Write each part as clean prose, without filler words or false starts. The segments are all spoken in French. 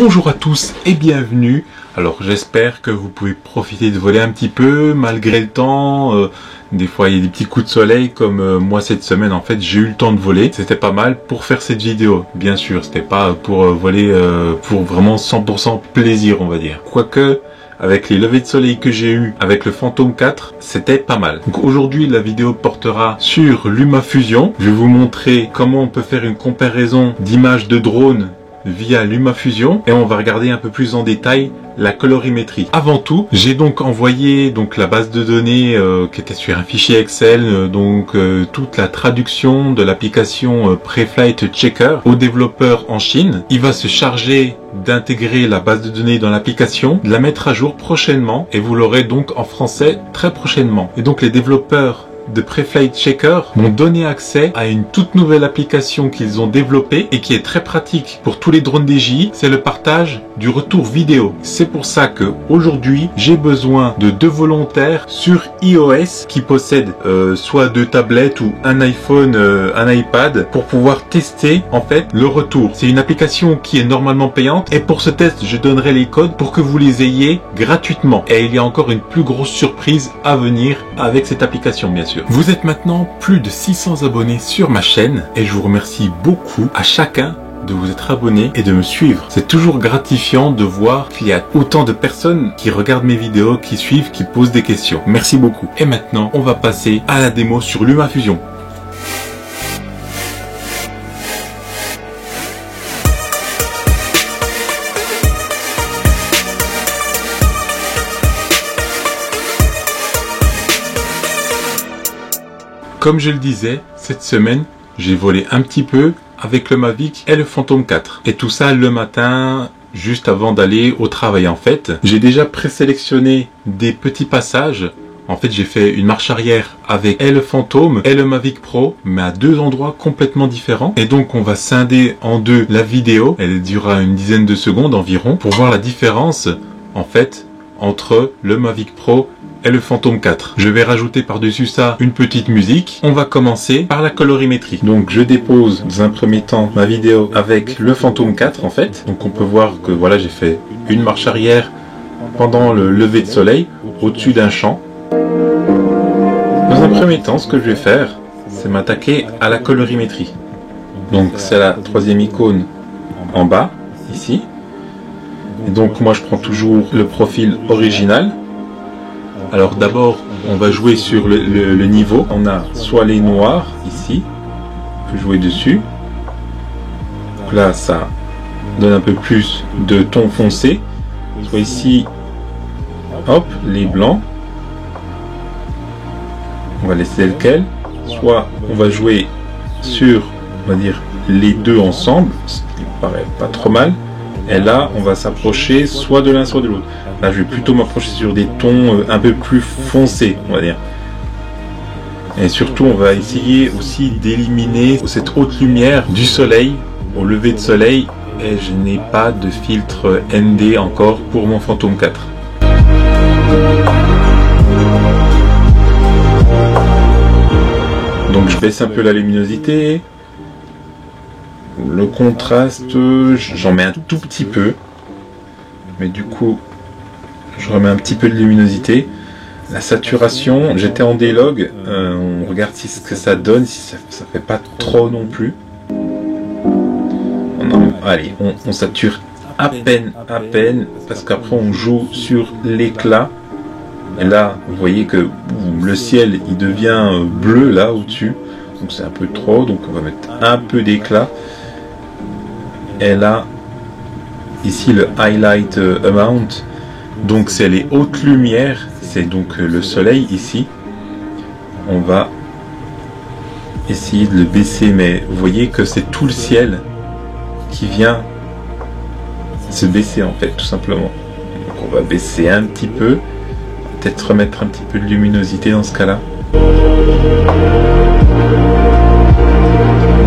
Bonjour à tous et bienvenue. Alors j'espère que vous pouvez profiter de voler un petit peu malgré le temps. Des fois il y a des petits coups de soleil comme moi cette semaine en fait j'ai eu le temps de voler. C'était pas mal pour faire cette vidéo. Bien sûr c'était pas pour voler pour vraiment 100% plaisir on va dire. Quoique avec les levées de soleil que j'ai eu avec le Phantom 4, c'était pas mal. Donc aujourd'hui la vidéo portera sur LumaFusion. Je vais vous montrer comment on peut faire une comparaison d'images de drone via LumaFusion et on va regarder un peu plus en détail la colorimétrie. Avant tout, j'ai donc envoyé la base de données qui était sur un fichier Excel, toute la traduction de l'application Preflight Checker au développeur en Chine. Il va se charger d'intégrer la base de données dans l'application, de la mettre à jour prochainement et vous l'aurez donc en français très prochainement. Et donc les développeurs de Preflight Checker m'ont donné accès à une toute nouvelle application qu'ils ont développée et qui est très pratique pour tous les drones DJI, c'est le partage du retour vidéo. C'est pour ça que aujourd'hui j'ai besoin de 2 volontaires sur iOS qui possèdent soit 2 tablettes ou un iPhone, un iPad pour pouvoir tester en fait le retour. C'est une application qui est normalement payante et pour ce test je donnerai les codes pour que vous les ayez gratuitement. Et il y a encore une plus grosse surprise à venir avec cette application bien sûr. Vous êtes maintenant plus de 600 abonnés sur ma chaîne et je vous remercie beaucoup à chacun de vous être abonné et de me suivre. C'est toujours gratifiant de voir qu'il y a autant de personnes qui regardent mes vidéos, qui suivent, qui posent des questions. Merci beaucoup. Et maintenant, on va passer à la démo sur LumaFusion. Comme je le disais, cette semaine, j'ai volé un petit peu avec le Mavic et le Phantom 4. Et tout ça le matin, juste avant d'aller au travail en fait. J'ai déjà présélectionné des petits passages. En fait, j'ai fait une marche arrière avec et le Phantom et le Mavic Pro, mais à 2 endroits complètement différents. Et donc, on va scinder en 2 la vidéo. Elle durera une dizaine de secondes environ pour voir la différence, en fait, entre le Mavic Pro et le Phantom 4. Je vais rajouter par-dessus ça une petite musique. On va commencer par la colorimétrie. Donc je dépose dans un premier temps ma vidéo avec le Phantom 4 en fait. Donc on peut voir que voilà j'ai fait une marche arrière pendant le lever de soleil au-dessus d'un champ. Dans un premier temps ce que je vais faire c'est m'attaquer à la colorimétrie. Donc c'est la 3e icône en bas ici. Et donc moi je prends toujours le profil original. Alors d'abord, on va jouer sur le niveau. On a soit les noirs, ici. On peut jouer dessus. Donc là, ça donne un peu plus de ton foncé. Soit ici, hop, les blancs. On va laisser tel quel. Soit on va jouer sur, on va dire, les deux ensemble. Ce qui me paraît pas trop mal. Et là, on va s'approcher soit de l'un, soit de l'autre. Là, je vais plutôt m'approcher sur des tons un peu plus foncés, on va dire. Et surtout, on va essayer aussi d'éliminer cette haute lumière du soleil au lever de soleil. Et je n'ai pas de filtre ND encore pour mon Phantom 4. Donc, je baisse un peu la luminosité. Le contraste, j'en mets un tout petit peu. Mais du coup, je remets un petit peu de luminosité. La saturation, j'étais en D-Log. On regarde ce que ça donne, si ça fait pas trop non plus. Allez, on sature à peine, parce qu'après on joue sur l'éclat. Et là, vous voyez que le ciel, il devient bleu là au-dessus. Donc c'est un peu trop, donc on va mettre un peu d'éclat. Et là, ici le highlight amount, donc c'est les hautes lumières, c'est donc le soleil ici. On va essayer de le baisser, mais vous voyez que c'est tout le ciel qui vient se baisser en fait, tout simplement. Donc on va baisser un petit peu, peut-être remettre un petit peu de luminosité dans ce cas-là.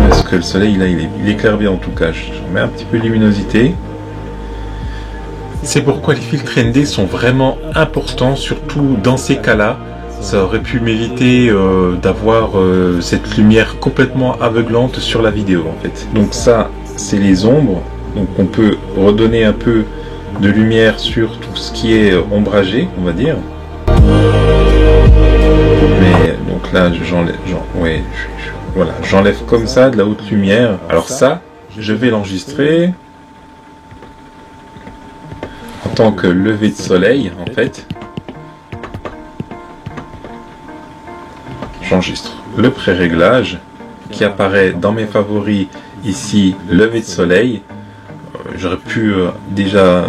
Parce que le soleil là il éclaire bien en tout cas. Je mets un petit peu de luminosité. C'est pourquoi les filtres ND sont vraiment importants, surtout dans ces cas-là. Ça aurait pu m'éviter d'avoir cette lumière complètement aveuglante sur la vidéo en fait. Donc ça c'est les ombres. Donc on peut redonner un peu de lumière sur tout ce qui est ombragé, on va dire. Mais donc là, voilà, j'enlève comme ça de la haute lumière. Alors ça, je vais l'enregistrer en tant que lever de soleil, en fait. J'enregistre le pré-réglage qui apparaît dans mes favoris ici, lever de soleil. J'aurais pu déjà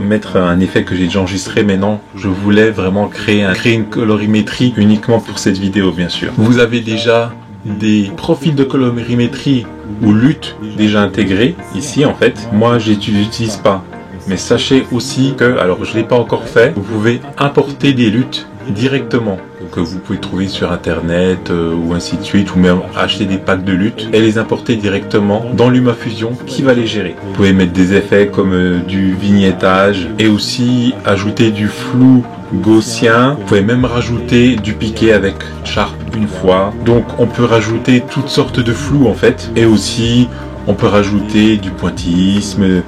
mettre un effet que j'ai déjà enregistré, mais non, je voulais vraiment créer une colorimétrie uniquement pour cette vidéo, bien sûr. Vous avez déjà des profils de colorimétrie ou lutte déjà intégrés ici, en fait. Moi, je n'utilise pas. Mais sachez aussi que, alors je ne l'ai pas encore fait, vous pouvez importer des luttes directement que vous pouvez trouver sur internet ou ainsi de suite, ou même acheter des packs de luttes et les importer directement dans LumaFusion qui va les gérer. Vous pouvez mettre des effets comme du vignettage et aussi ajouter du flou gaussien. Vous pouvez même rajouter du piqué avec Sharp une fois. Donc on peut rajouter toutes sortes de flou en fait, et aussi on peut rajouter du pointillisme,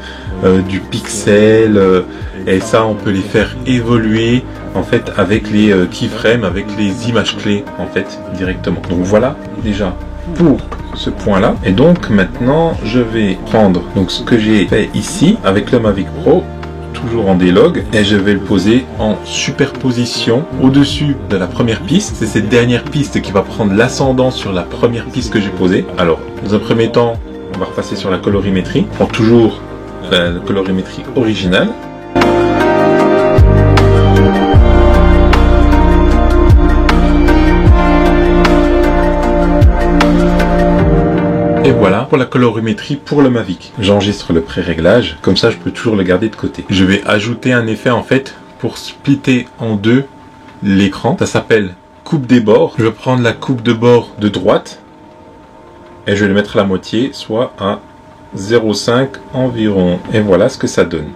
du pixel, et ça on peut les faire évoluer en fait avec les keyframes, avec les images clés en fait directement. Donc voilà déjà pour ce point là. Et donc maintenant je vais prendre donc ce que j'ai fait ici avec le Mavic Pro, toujours en D-Log, et je vais le poser en superposition au-dessus de la première piste. C'est cette dernière piste qui va prendre l'ascendant sur la première piste que j'ai posée. Alors dans un premier temps on va repasser sur la colorimétrie, on prend toujours la colorimétrie originale. Et voilà pour la colorimétrie pour le Mavic. J'enregistre le pré-réglage, comme ça je peux toujours le garder de côté. Je vais ajouter un effet en fait pour splitter en deux l'écran. Ça s'appelle coupe des bords. Je vais prendre la coupe de bord de droite et je vais le mettre à la moitié, soit à 0,5 environ. Et voilà ce que ça donne.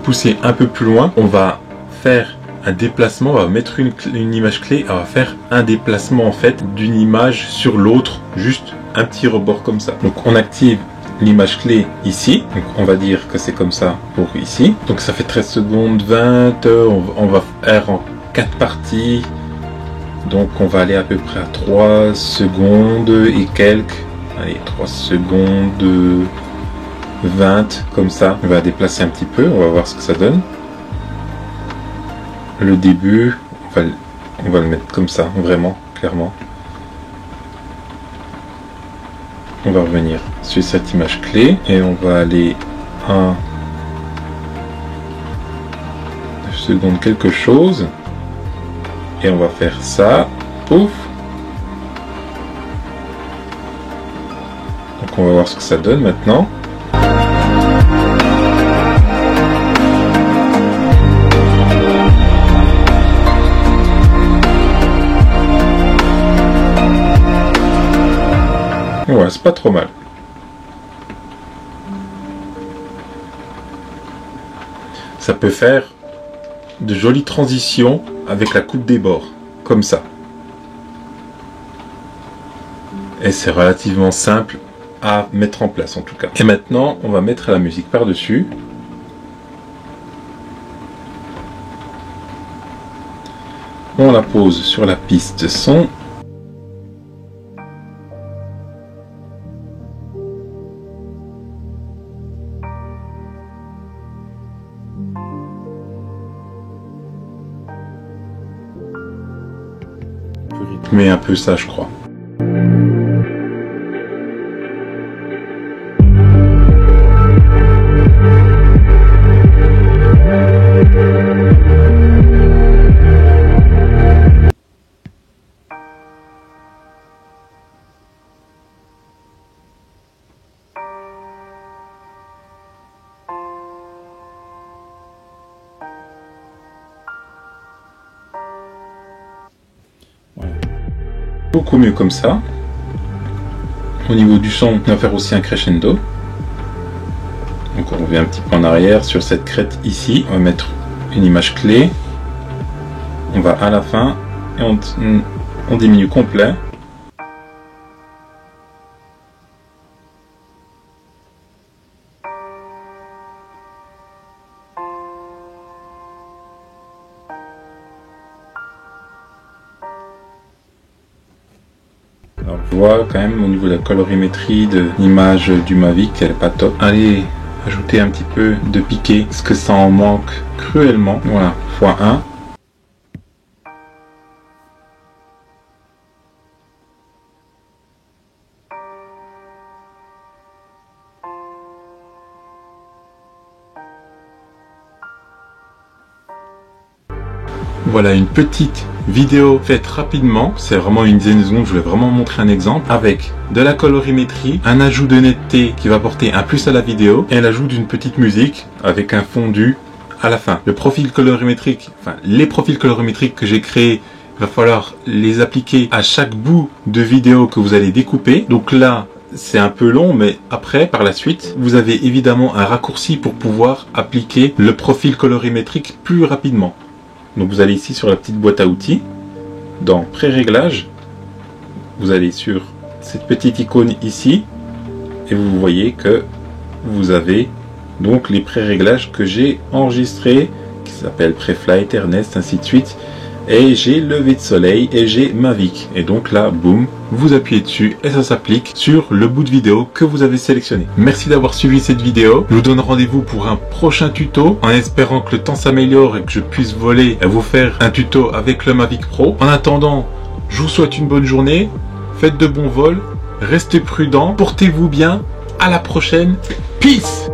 Pousser un peu plus loin, on va faire un déplacement, on va mettre une image clé, on va faire un déplacement en fait d'une image sur l'autre, juste un petit rebord comme ça. Donc on active l'image clé ici, donc on va dire que c'est comme ça pour ici. Donc ça fait 13 secondes 20, on va faire en 4 parties, donc on va aller à peu près à 3 secondes et quelques, allez 3 secondes 20 comme ça. On va déplacer un petit peu, on va voir ce que ça donne. Le début, on va le mettre comme ça, vraiment, clairement. On va revenir sur cette image clé et on va aller à 9 secondes quelque chose. Et on va faire ça, pouf. Donc on va voir ce que ça donne maintenant. Ouais, c'est pas trop mal. Ça peut faire de jolies transitions avec la coupe des bords, comme ça. Et c'est relativement simple à mettre en place en tout cas. Et maintenant, on va mettre la musique par-dessus. On la pose sur la piste son. Mais un peu ça, je crois. Beaucoup mieux comme ça. Au niveau du son, on va faire aussi un crescendo. Donc on revient un petit peu en arrière sur cette crête ici. On va mettre une image clé. On va à la fin et on diminue complet. Alors, je vois quand même au niveau de la colorimétrie de l'image du Mavic, elle est pas top. Allez, ajouter un petit peu de piqué, parce que ça en manque cruellement. Voilà, x1. Voilà une petite vidéo faite rapidement, c'est vraiment une dizaine de secondes, je voulais vraiment montrer un exemple, avec de la colorimétrie, un ajout de netteté qui va apporter un plus à la vidéo, et l'ajout d'une petite musique avec un fondu à la fin. Le profil colorimétrique, enfin les profils colorimétriques que j'ai créés, il va falloir les appliquer à chaque bout de vidéo que vous allez découper. Donc là, c'est un peu long, mais après, par la suite, vous avez évidemment un raccourci pour pouvoir appliquer le profil colorimétrique plus rapidement. Donc vous allez ici sur la petite boîte à outils, dans pré-réglage, vous allez sur cette petite icône ici, et vous voyez que vous avez donc les pré-réglages que j'ai enregistrés, qui s'appellent Preflight, Ernest, ainsi de suite, et j'ai lever de soleil et j'ai Mavic. Et donc là, boum, vous appuyez dessus et ça s'applique sur le bout de vidéo que vous avez sélectionné. Merci d'avoir suivi cette vidéo. Je vous donne rendez-vous pour un prochain tuto en espérant que le temps s'améliore et que je puisse voler et vous faire un tuto avec le Mavic Pro. En attendant, je vous souhaite une bonne journée, faites de bons vols, restez prudents, portez-vous bien, à la prochaine, peace!